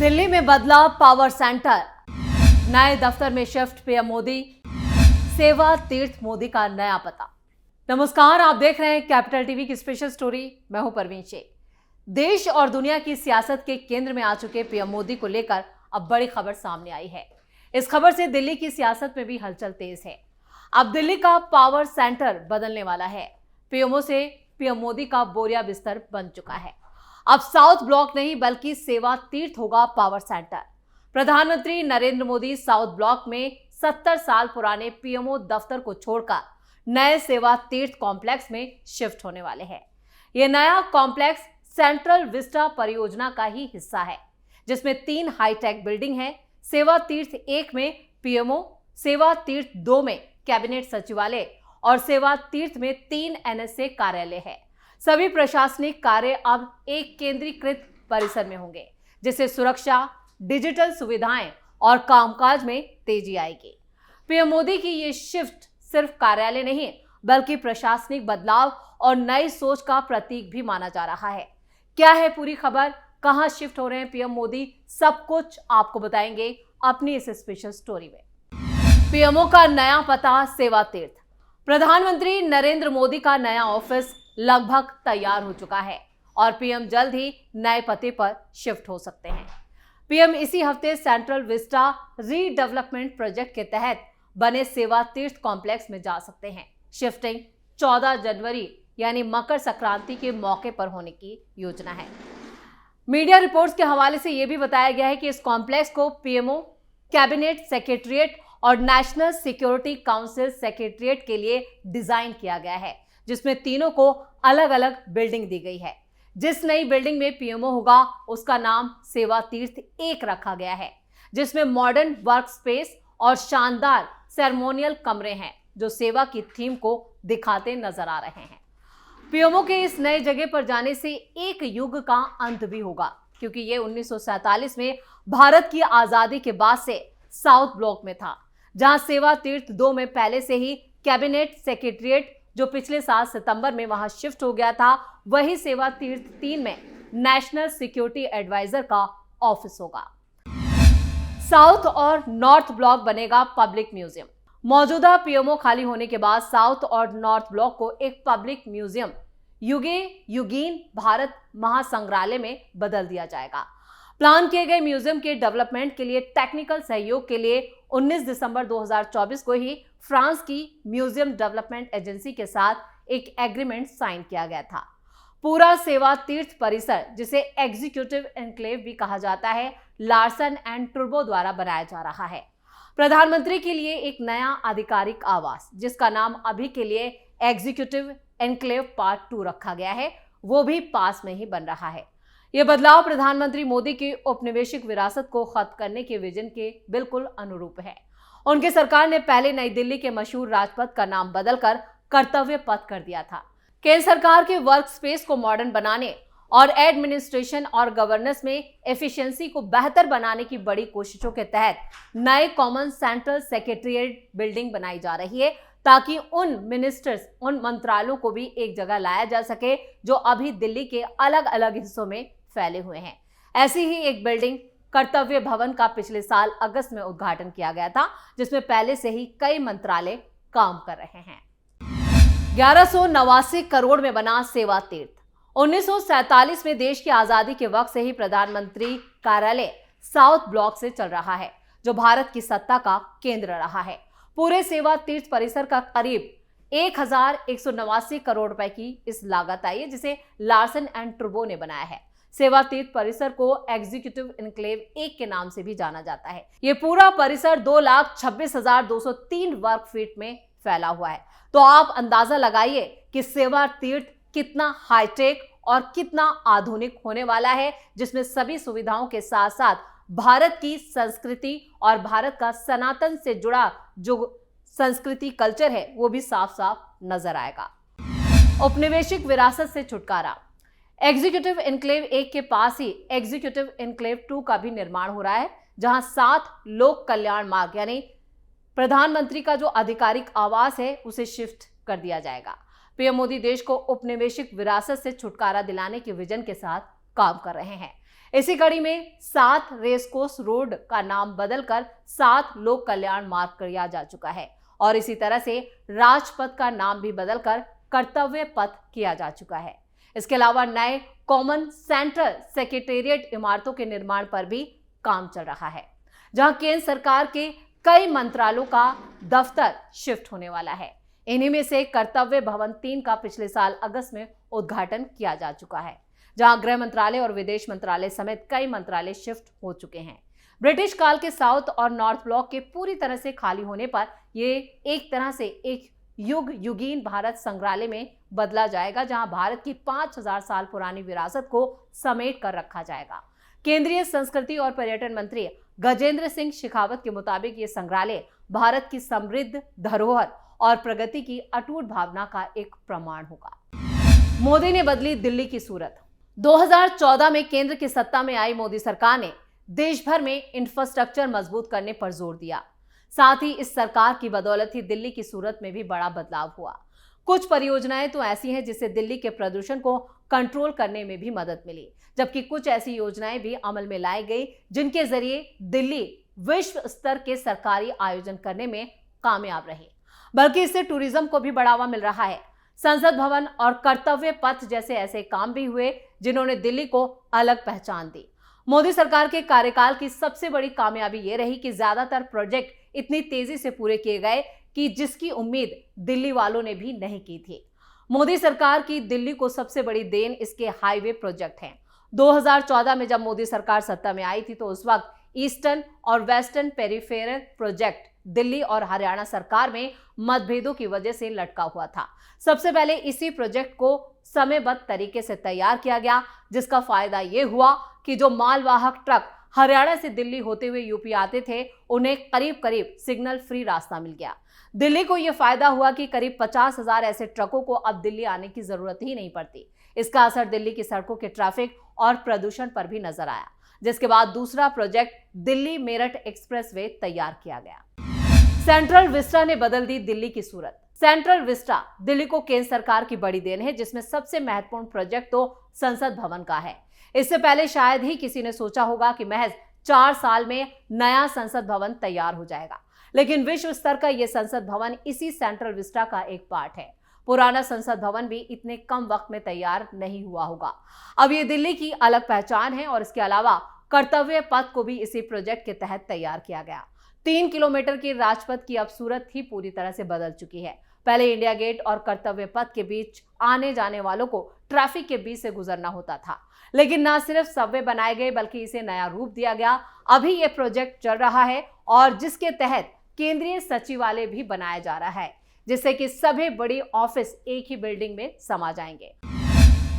दिल्ली में बदला power centre, नए दफ्तर में शिफ्ट पीएम मोदी, सेवा तीर्थ मोदी का नया पता। नमस्कार, आप देख रहे हैं कैपिटल टीवी की स्पेशल स्टोरी। मैं हूं परवीन शेख। देश और दुनिया की सियासत के केंद्र में आ चुके पीएम मोदी को लेकर अब बड़ी खबर सामने आई है। इस खबर से दिल्ली की सियासत में भी हलचल तेज है। अब दिल्ली का पावर सेंटर बदलने वाला है। पीएमओ से पीएम मोदी का बोरिया बिस्तर बन चुका है। अब साउथ ब्लॉक नहीं बल्कि सेवा तीर्थ होगा पावर सेंटर। प्रधानमंत्री नरेंद्र मोदी साउथ ब्लॉक में 70 साल पुराने पीएमओ दफ्तर को छोड़कर नए सेवा तीर्थ कॉम्प्लेक्स में शिफ्ट होने वाले हैं। यह नया कॉम्प्लेक्स सेंट्रल विस्टा परियोजना का ही हिस्सा है, जिसमें 3 हाईटेक बिल्डिंग है। सेवा तीर्थ 1 में पीएमओ, सेवा तीर्थ 2 में कैबिनेट सचिवालय और सेवा तीर्थ में 3 एनएसए कार्यालय है। सभी प्रशासनिक कार्य अब एक केंद्रीकृत परिसर में होंगे, जिससे सुरक्षा, डिजिटल सुविधाएं और कामकाज में तेजी आएगी। पीएम मोदी की ये शिफ्ट सिर्फ कार्यालय नहीं बल्कि प्रशासनिक बदलाव और नई सोच का प्रतीक भी माना जा रहा है। क्या है पूरी खबर, कहां शिफ्ट हो रहे हैं पीएम मोदी, सब कुछ आपको बताएंगे अपनी इस स्पेशल स्टोरी में। पीएमओ का नया पता सेवा तीर्थ। प्रधानमंत्री नरेंद्र मोदी का नया ऑफिस लगभग तैयार हो चुका है और पीएम जल्द ही नए पते पर शिफ्ट हो सकते हैं। पीएम इसी हफ्ते सेंट्रल विस्टा रीडेवलपमेंट प्रोजेक्ट के तहत बने सेवा तीर्थ कॉम्प्लेक्स में जा सकते हैं। शिफ्टिंग 14 जनवरी यानी मकर संक्रांति के मौके पर होने की योजना है। मीडिया रिपोर्ट्स के हवाले से यह भी बताया गया है कि इस कॉम्प्लेक्स को पीएमओ, कैबिनेट सेक्रेटरिएट और नेशनल सिक्योरिटी काउंसिल सेक्रेटरिएट के लिए डिजाइन किया गया है, जिसमें तीनों को अलग अलग बिल्डिंग दी गई है। जिस नई बिल्डिंग में पीएमओ होगा उसका नाम सेवा तीर्थ 1 रखा गया है, जिसमें मॉडर्न वर्क स्पेस और शानदार सेरेमोनियल कमरे हैं जो सेवा की थीम को दिखाते नजर आ रहे हैं। पीएमओ के इस नए जगह पर जाने से एक युग का अंत भी होगा, क्योंकि ये 1947 में भारत की आजादी के बाद से साउथ ब्लॉक में था, जहां सेवा तीर्थ 2 में पहले से ही कैबिनेट सेक्रेटरिएट जो पिछले साल सितंबर में वहां शिफ्ट हो गया था, वही सेवा तीर्थ 3 में नेशनल सिक्योरिटी एडवाइजर का ऑफिस होगा। साउथ और नॉर्थ ब्लॉक बनेगा पब्लिक म्यूजियम। मौजूदा पीएमओ खाली होने के बाद साउथ और नॉर्थ ब्लॉक को एक पब्लिक म्यूजियम युगे युगीन भारत महासंग्रहालय में बदल दिया जाएगा। प्लान किए गए म्यूजियम के डेवलपमेंट के लिए टेक्निकल सहयोग के लिए 19 दिसंबर 2024 को ही फ्रांस की म्यूजियम डेवलपमेंट एजेंसी के साथ एक एग्रीमेंट साइन किया गया था। पूरा सेवा तीर्थ परिसर, जिसे एग्जीक्यूटिव एनक्लेव भी कहा जाता है, लार्सन एंड टुर्बो द्वारा बनाया जा रहा है। प्रधानमंत्री के लिए एक नया आधिकारिक आवास, जिसका नाम अभी के लिए एग्जीक्यूटिव एनक्लेव पार्ट 2 रखा गया है, वो भी पास में ही बन रहा है। यह बदलाव प्रधानमंत्री मोदी की औपनिवेशिक विरासत को खत्म करने के विजन के बिल्कुल अनुरूप है। उनकी सरकार ने पहले नई दिल्ली के मशहूर राजपथ का नाम बदलकर कर्तव्य पथ कर दिया था। केंद्र सरकार के वर्क स्पेस को मॉडर्न बनाने और एडमिनिस्ट्रेशन और गवर्नेंस में एफिशिएंसी को बेहतर बनाने की बड़ी कोशिशों के तहत नए कॉमन सेंट्रल सेक्रेटरिएट बिल्डिंग बनाई जा रही है, ताकि उन मिनिस्टर्स, उन मंत्रालयों को भी एक जगह लाया जा सके जो अभी दिल्ली के अलग अलग हिस्सों में फैले हुए हैं। ऐसी ही एक बिल्डिंग कर्तव्य भवन का पिछले साल अगस्त में उद्घाटन किया गया था, जिसमें पहले से ही कई मंत्रालय काम कर रहे हैं। 1189 करोड़ में बना सेवा तीर्थ। 1947 में देश की आजादी के वक्त से ही प्रधानमंत्री कार्यालय साउथ ब्लॉक से चल रहा है, जो भारत की सत्ता का केंद्र रहा है। पूरे सेवा तीर्थ परिसर का करीब 1189 करोड़ रुपए की इस लागत आई है, जिसे लार्सन एंड टुर्बो ने बनाया है। सेवा तीर्थ परिसर को एग्जीक्यूटिव एनक्लेव 1 के नाम से भी जाना जाता है। ये पूरा परिसर 2,26,203 वर्ग फीट में फैला हुआ है। तो आप अंदाजा लगाइए कि सेवा तीर्थ कितना हाईटेक और कितना आधुनिक होने वाला है, जिसमें सभी सुविधाओं के साथ साथ भारत की संस्कृति और भारत का सनातन से जुड़ा जो संस्कृति कल्चर है वो भी साफ साफ नजर आएगा। औपनिवेशिक विरासत से छुटकारा। एग्जीक्यूटिव एनक्लेव 1 के पास ही एग्जीक्यूटिव एनक्लेव 2 का भी निर्माण हो रहा है, जहां 7 लोक कल्याण मार्ग यानी प्रधानमंत्री का जो आधिकारिक आवास है उसे शिफ्ट कर दिया जाएगा। पीएम मोदी देश को औपनिवेशिक विरासत से छुटकारा दिलाने के विजन के साथ काम कर रहे हैं। इसी कड़ी में 7 रेसकोर्स रोड का नाम बदलकर 7 लोक कल्याण मार्ग किया जा चुका है और इसी तरह से राजपथ का नाम भी बदलकर कर्तव्य पथ किया जा चुका है। इसके अलावा नए कॉमन सेंट्रल सेक्रेटेरिएट इमारतों के निर्माण पर भी काम चल रहा है, जहां केंद्र सरकार के कई मंत्रालयों का दफ्तर शिफ्ट होने वाला है। इन्हीं में से कर्तव्य भवन 3 का पिछले साल अगस्त में उद्घाटन किया जा चुका है, जहां गृह मंत्रालय और विदेश मंत्रालय समेत कई मंत्रालय शिफ्ट हो चुके हैं। ब्रिटिश काल के साउथ और नॉर्थ ब्लॉक के पूरी तरह से खाली होने पर ये एक तरह से एक युगीन भारत संग्रहालय में बदला जाएगा, जहां भारत की 5000 साल पुरानी विरासत को समेट कर रखा जाएगा। केंद्रीय संस्कृति और पर्यटन मंत्री गजेंद्र सिंह शेखावत के मुताबिक ये संग्रहालय भारत की समृद्ध धरोहर और प्रगति की अटूट भावना का एक प्रमाण होगा। मोदी ने बदली दिल्ली की सूरत। 2014 में केंद्र की सत्ता में आई मोदी सरकार ने देश भर में इंफ्रास्ट्रक्चर मजबूत करने पर जोर दिया। साथ ही इस सरकार की बदौलत ही दिल्ली की सूरत में भी बड़ा बदलाव हुआ। कुछ परियोजनाएं तो ऐसी हैं जिससे दिल्ली के प्रदूषण को कंट्रोल करने में भी मदद मिली, जबकि कुछ ऐसी योजनाएं भी अमल में लाई गई जिनके जरिए दिल्ली विश्व स्तर के सरकारी आयोजन करने में कामयाब रही, बल्कि इससे टूरिज्म को भी बढ़ावा मिल रहा है। संसद भवन और कर्तव्य पथ जैसे ऐसे काम भी हुए जिन्होंने दिल्ली को अलग पहचान दी। मोदी सरकार के कार्यकाल की सबसे बड़ी कामयाबी ये रही कि ज्यादातर प्रोजेक्ट इतनी तेजी से पूरे किए गए कि जिसकी उम्मीद दिल्ली वालों ने भी नहीं की थी। मोदी सरकार की दिल्ली को सबसे बड़ी देन इसके हाईवे प्रोजेक्ट हैं। 2014 में जब मोदी सरकार सत्ता में आई थी तो उस वक्त ईस्टर्न और वेस्टर्न पेरिफेरल प्रोजेक्ट दिल्ली और हरियाणा सरकार में मतभेदों की वजह से लटका हुआ था। सबसे पहले इसी प्रोजेक्ट को समयबद्ध तरीके से तैयार किया गया, जिसका फायदा यह हुआ कि जो मालवाहक ट्रक हरियाणा से दिल्ली होते हुए यूपी आते थे उन्हें करीब करीब सिग्नल फ्री रास्ता मिल गया। दिल्ली को यह फायदा हुआ कि करीब 50,000 ऐसे ट्रकों को अब दिल्ली आने की जरूरत ही नहीं पड़ती। इसका असर दिल्ली की सड़कों के ट्रैफिक और प्रदूषण पर भी नजर आया, जिसके बाद दूसरा प्रोजेक्ट दिल्ली मेरठ एक्सप्रेसवे तैयार किया गया। सेंट्रल विस्टा ने बदल दी दिल्ली की सूरत। सेंट्रल विस्टा दिल्ली को केंद्र सरकार की बड़ी देन है, जिसमें सबसे महत्वपूर्ण प्रोजेक्ट तो संसद भवन का है। इससे पहले शायद ही किसी ने सोचा होगा कि महज 4 साल में नया संसद भवन तैयार हो जाएगा, लेकिन विश्व स्तर का यह संसद भवन इसी सेंट्रल विस्टा का एक पार्ट है। पुराना संसद भवन भी इतने कम वक्त में तैयार नहीं हुआ होगा। अब ये दिल्ली की अलग पहचान है और इसके अलावा कर्तव्य पथ को भी इसी प्रोजेक्ट के तहत तैयार किया गया। 3 किलोमीटर की राजपथ की अब सूरत ही पूरी तरह से बदल चुकी है। पहले इंडिया गेट और कर्तव्य पथ के बीच आने जाने वालों को ट्रैफिक के बीच से गुजरना होता था, लेकिन न सिर्फ सबवे बनाए गए बल्कि इसे नया रूप दिया गया। अभी ये प्रोजेक्ट चल रहा है और जिसके तहत केंद्रीय सचिवालय भी बनाया जा रहा है, जिससे कि सभी बड़ी ऑफिस एक ही बिल्डिंग में समा जाएंगे।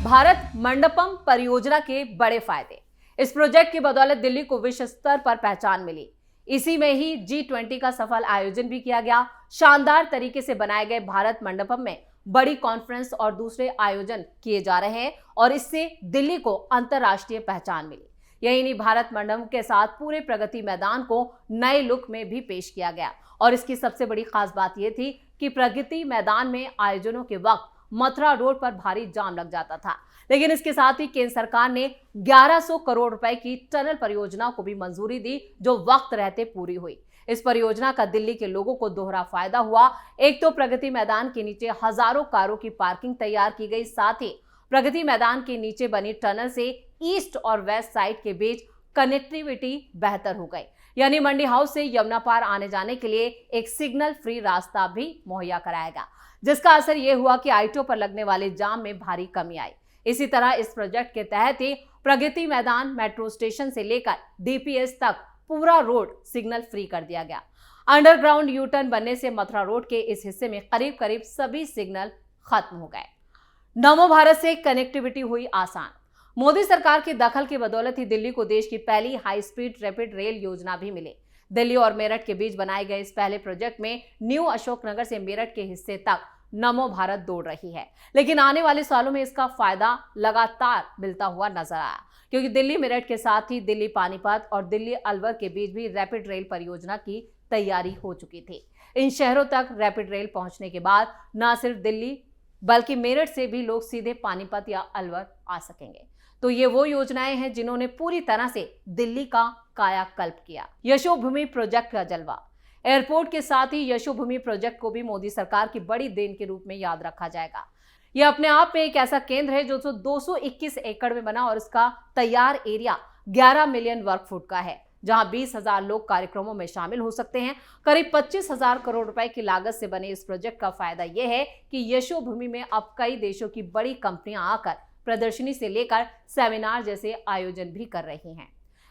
भारत मंडपम परियोजना के बड़े फायदे। इस प्रोजेक्ट की बदौलत दिल्ली को विश्व स्तर पर पहचान मिली। इसी में ही G20 का सफल आयोजन भी किया गया। शानदार तरीके से बनाए गए भारत मंडपम में बड़ी कॉन्फ्रेंस और दूसरे आयोजन किए जा रहे हैं और इससे दिल्ली को अंतर्राष्ट्रीय पहचान मिली। यही नहीं, भारत मंडपम के साथ पूरे प्रगति मैदान को नए लुक में भी पेश किया गया और इसकी सबसे बड़ी खास बात यह थी कि प्रगति मैदान में आयोजनों के वक्त मथुरा रोड पर भारी जाम लग जाता था, लेकिन इसके साथ ही केंद्र सरकार ने 1100 करोड़ रुपए की टनल परियोजना को भी मंजूरी दी, जो वक्त रहते पूरी हुई। इस परियोजना का दिल्ली के लोगों को दोहरा फायदा हुआ। एक तो प्रगति मैदान के नीचे हजारों कारों की पार्किंग तैयार की गई, साथ ही प्रगति मैदान के नीचे बनी टनल से ईस्ट और वेस्ट साइड के बीच कनेक्टिविटी बेहतर हो गई, यानी मंडी हाउस से यमुना पार आने जाने के लिए एक सिग्नल फ्री रास्ता भी मुहैया कराएगा, जिसका असर यह हुआ कि आईटो पर लगने वाले जाम में भारी कमी आई। इसी तरह इस प्रोजेक्ट के तहत ही प्रगति मैदान मेट्रो स्टेशन से लेकर डीपीएस तक पूरा रोड सिग्नल फ्री कर दिया गया। अंडरग्राउंड यू टर्न बनने से मथुरा रोड के इस हिस्से में करीब करीब सभी सिग्नल खत्म हो गए। नमो भारत से कनेक्टिविटी हुई आसान। मोदी सरकार की दखल की बदौलत ही दिल्ली को देश की पहली हाई स्पीड रैपिड रेल योजना भी मिली। दिल्ली और मेरठ के बीच बनाए गए इस पहले प्रोजेक्ट में न्यू अशोकनगर से मेरठ के हिस्से तक नमो भारत दौड़ रही है, लेकिन आने वाले सालों में इसका फायदा लगातार मिलता हुआ नजर आया, क्योंकि दिल्ली मेरठ के साथ ही दिल्ली पानीपत और दिल्ली अलवर के बीच भी रैपिड रेल परियोजना की तैयारी हो चुकी थी। इन शहरों तक रैपिड रेल पहुंचने के बाद न सिर्फ दिल्ली बल्कि मेरठ से भी लोग सीधे पानीपत या अलवर आ सकेंगे। तो ये वो योजनाएं हैं जिन्होंने पूरी तरह से दिल्ली का कायाकल्प किया। यशोभूमि प्रोजेक्ट का जलवा। एयरपोर्ट के साथ ही यशोभूमि प्रोजेक्ट को भी मोदी सरकार की बड़ी देन के रूप में याद रखा जाएगा। यह अपने आप में एक ऐसा केंद्र है जो 221 एकड़ में बना और इसका तैयार एरिया 11 मिलियन वर्ग फुट का है, जहां 20,000 लोग कार्यक्रमों में शामिल हो सकते हैं। करीब 25,000 करोड़ रुपए की लागत से बने इस प्रोजेक्ट का फायदा यह है कि यशोभूमि में अब कई देशों की बड़ी कंपनियां आकर प्रदर्शनी से लेकर सेमिनार जैसे आयोजन भी कर रही हैं।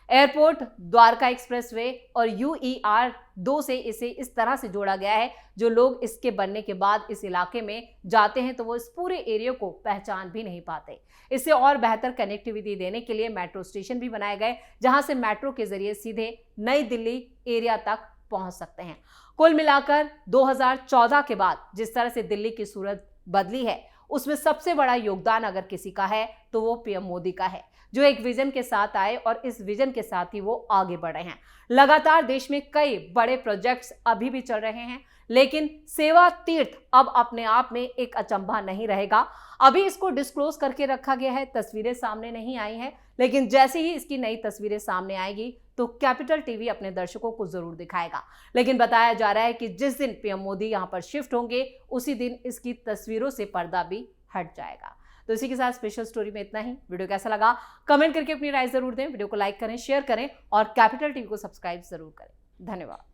एयरपोर्ट, द्वारका एक्सप्रेसवे और UER-2 से इसे इस तरह से जोड़ा गया है, जो लोग इसके बनने के बाद इस इलाके में जाते हैं तो वो इस पूरे एरिया को पहचान भी नहीं पाते। इससे और बेहतर कनेक्टिविटी देने के लिए मेट्रो स्टेशन भी बनाए गए, जहां से मेट्रो के जरिए सीधे नई दिल्ली एरिया तक पहुंच सकते हैं। कुल मिलाकर 2014 के बाद जिस तरह से दिल्ली की सूरत बदली है, उसमें सबसे बड़ा योगदान अगर किसी का है तो वो पीएम मोदी का है, जो एक विजन के साथ आए और इस विजन के साथ ही वो आगे बढ़े हैं। लगातार देश में कई बड़े प्रोजेक्ट्स अभी भी चल रहे हैं, लेकिन सेवा तीर्थ अब अपने आप में एक अचंभा नहीं रहेगा। अभी इसको डिस्क्लोज करके रखा गया है, तस्वीरें सामने नहीं आई हैं, लेकिन जैसे ही इसकी नई तस्वीरें सामने आएगी तो कैपिटल टीवी अपने दर्शकों को जरूर दिखाएगा। लेकिन बताया जा रहा है कि जिस दिन पीएम मोदी यहां पर शिफ्ट होंगे, उसी दिन इसकी तस्वीरों से पर्दा भी हट जाएगा। तो इसी के साथ स्पेशल स्टोरी में इतना ही। वीडियो कैसा लगा कमेंट करके अपनी राय जरूर दें। वीडियो को लाइक करें, शेयर करें और कैपिटल टीवी को सब्सक्राइब जरूर करें। धन्यवाद।